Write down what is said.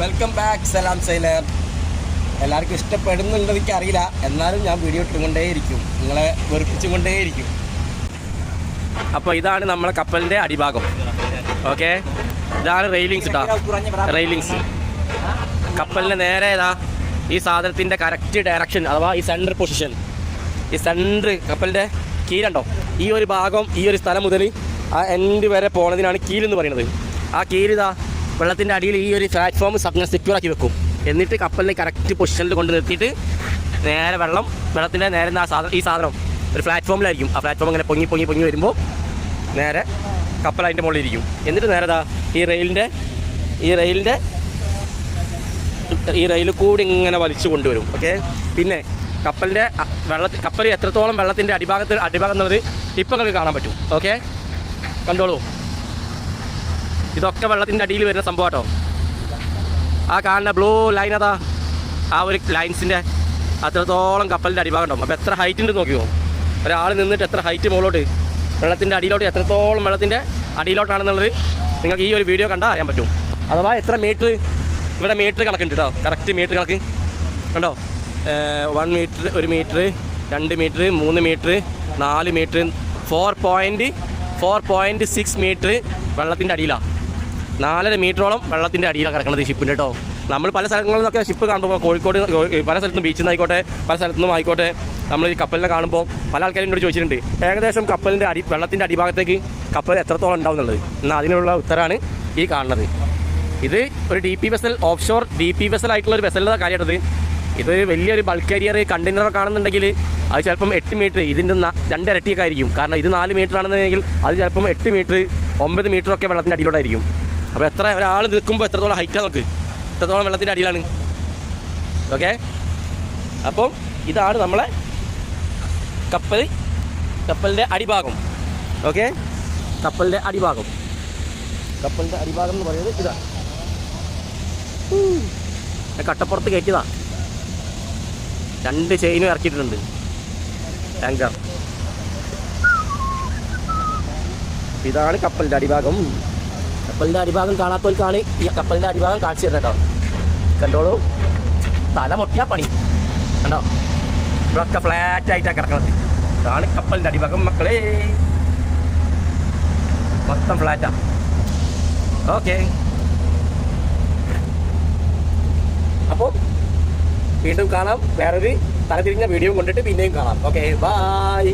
Welcome back സലാം Saylor. എല്ലാവർക്കും ഇഷ്ടപ്പെടുന്നുണ്ടെന്ന് എനിക്കറിയില്ല, എന്നാലും ഞാൻ വീഡിയോ ഇട്ടുകൊണ്ടേയിരിക്കും, നിങ്ങളെ വെറുപ്പിച്ചുകൊണ്ടേയിരിക്കും. അപ്പോൾ ഇതാണ് നമ്മളെ കപ്പലിൻ്റെ അടിഭാഗം. ഓക്കെ, ഇതാണ് റെയിലിങ്സ് കേട്ടോ. റെയിലിങ്സ് കപ്പലിൻ്റെ നേരെ ഇതാ ഈ സാധനത്തിൻ്റെ കറക്റ്റ് ഡയറക്ഷൻ, അഥവാ ഈ സെൻറ്റർ പൊസിഷൻ, ഈ സെൻറ്റർ കപ്പലിൻ്റെ കീലുണ്ടോ, ഈ ഒരു ഭാഗം, ഈ ഒരു സ്ഥലം മുതൽ ആ എൻഡ് വരെ പോണതിനാണ് കീലെന്ന് പറയുന്നത്. ആ കീലിതാ വെള്ളത്തിൻ്റെ അടിയിൽ ഈ ഒരു പ്ലാറ്റ്ഫോം സെക്യൂർ ആക്കി വെക്കും. എന്നിട്ട് കപ്പലിനെ കറക്റ്റ് പൊസിഷനിൽ കൊണ്ട് നിർത്തിയിട്ട് നേരെ വെള്ളത്തിൻ്റെ നേരെ ഈ സാധനം ഒരു പ്ലാറ്റ്ഫോമിലായിരിക്കും. ആ പ്ലാറ്റ്ഫോം ഇങ്ങനെ പൊങ്ങി വരുമ്പോൾ നേരെ കപ്പൽ അതിൻ്റെ മുകളിൽ ഇരിക്കും. എന്നിട്ട് നേരെ ഈ റെയിൽ കൂടി ഇങ്ങനെ വലിച്ചു കൊണ്ടുവരും. ഓക്കെ, പിന്നെ കപ്പൽ എത്രത്തോളം വെള്ളത്തിൻ്റെ അടിഭാഗം എന്നുള്ളത് ഇപ്പം നിങ്ങൾക്ക് കാണാൻ പറ്റും. ഓക്കെ, കണ്ടോളൂ. ഇതൊക്കെ വെള്ളത്തിൻ്റെ അടിയിൽ വരുന്ന സംഭവം കേട്ടോ. ആ കാണുന്ന ബ്ലൂ ലൈൻ അതാ ആ ഒരു ലൈൻസിൻ്റെ അത്രത്തോളം കപ്പലിൻ്റെ അടിഭാഗം ഉണ്ടാവും. അപ്പോൾ എത്ര ഹൈറ്റ് ഉണ്ട് നോക്കിയോ, ഒരാൾ നിന്നിട്ട് എത്ര ഹൈറ്റ് മുകളിലോട്ട് വെള്ളത്തിൻ്റെ അടിയിലോട്ട് എത്രത്തോളം വെള്ളത്തിൻ്റെ അടിയിലോട്ടാണെന്നുള്ളത് നിങ്ങൾക്ക് ഈ ഒരു വീഡിയോ കണ്ടാൽ അറിയാൻ പറ്റും. അഥവാ എത്ര മീറ്റർ, ഇവിടെ മീറ്റർ കണക്കുണ്ട് കേട്ടോ, കറക്റ്റ് മീറ്റർ കണക്ക് കണ്ടോ. 1 metre, 1 metre, 2 metre, 3 metre, 4 metre, 4.6 metre വെള്ളത്തിൻ്റെ അടിയിലാണ്. 4.5 മീറ്ററോളം വെള്ളത്തിൻ്റെ അടിയിലാണ് കിടക്കുന്നത് ഷിപ്പിൻ്റെ കേട്ടോ. നമ്മൾ പല സ്ഥലങ്ങളിൽ നിന്നൊക്കെ ഷിപ്പ് കാണുമ്പോൾ, കോഴിക്കോട് പല സ്ഥലത്തും ബീച്ചിൽ നിന്നായിക്കോട്ടെ, പല സ്ഥലത്തുനിന്നും ആയിക്കോട്ടെ, നമ്മൾ ഈ കപ്പലിനെ കാണുമ്പോൾ പല ആൾക്കാരും എന്നോട് ചോദിച്ചിട്ടുണ്ട് ഏകദേശം കപ്പലിൻ്റെ വെള്ളത്തിൻ്റെ അടിഭാഗത്തേക്ക് കപ്പൽ എത്രത്തോളം ഉണ്ടാവും എന്നുള്ളത്. എന്നാൽ അതിനുള്ള ഉത്തരമാണ് ഈ കാണുന്നത്. ഇത് ഒരു DP vessel, offshore DP vessel ആയിട്ടുള്ള ഒരു വെസലിൻ്റെ കാര്യമായിട്ടത്. ഇത് വലിയൊരു ബൾക്ക് കാരിയർ കണ്ടെയ്നറൊക്കെ ആണെന്നുണ്ടെങ്കിൽ അത് ചിലപ്പം 8 മീറ്റർ, ഇതിൻ്റെ 2 ഇരട്ടിയൊക്കെ ആയിരിക്കും. കാരണം ഇത് 4 മീറ്റർ ആണെന്നുണ്ടെങ്കിൽ അത് ചിലപ്പം 8 മീറ്റർ, 9 മീറ്ററൊക്കെ വെള്ളത്തിൻ്റെ അടിയിലോട്ടായിരിക്കും. അപ്പോൾ എത്ര ഒരാൾ നിൽക്കുമ്പോൾ എത്രത്തോളം ഹൈറ്റാണ് നോക്ക്, എത്രത്തോളം വെള്ളത്തിൻ്റെ അടിയിലാണ്. ഓക്കെ, അപ്പം ഇതാണ് നമ്മളെ കപ്പലിൻ്റെ അടിഭാഗം. ഓക്കെ, കപ്പലിൻ്റെ അടിഭാഗം എന്ന് പറയുന്നത് ഇതാണ്. കട്ടപ്പുറത്ത് കയറ്റിയതാ, 2 ചെയിനും ഇറക്കിയിട്ടുണ്ട് ടാങ്കർ. ഇതാണ് കപ്പലിൻ്റെ അടിഭാഗം. കപ്പലിൻ്റെ അടിഭാഗം കാണാത്തവർക്കാണ് ഈ കപ്പലിൻ്റെ അടിഭാഗം കാണിച്ചു തരുന്നത് കേട്ടോ. കണ്ടോളൂ, തല പൊട്ടിയാ പണി കണ്ടോ. ഇവിടെയൊക്കെ ഫ്ലാറ്റായിട്ടാണ് കിടക്കുന്നത്. ഇതാണ് കപ്പലിൻ്റെ അടിഭാഗം മക്കളെ, മൊത്തം ഫ്ലാറ്റാ. ഓക്കെ, അപ്പോൾ വീണ്ടും കാണാം. വേറൊരു തലതിരിഞ്ഞ വീഡിയോ കൊണ്ടിട്ട് പിന്നെയും കാണാം. Okay, by.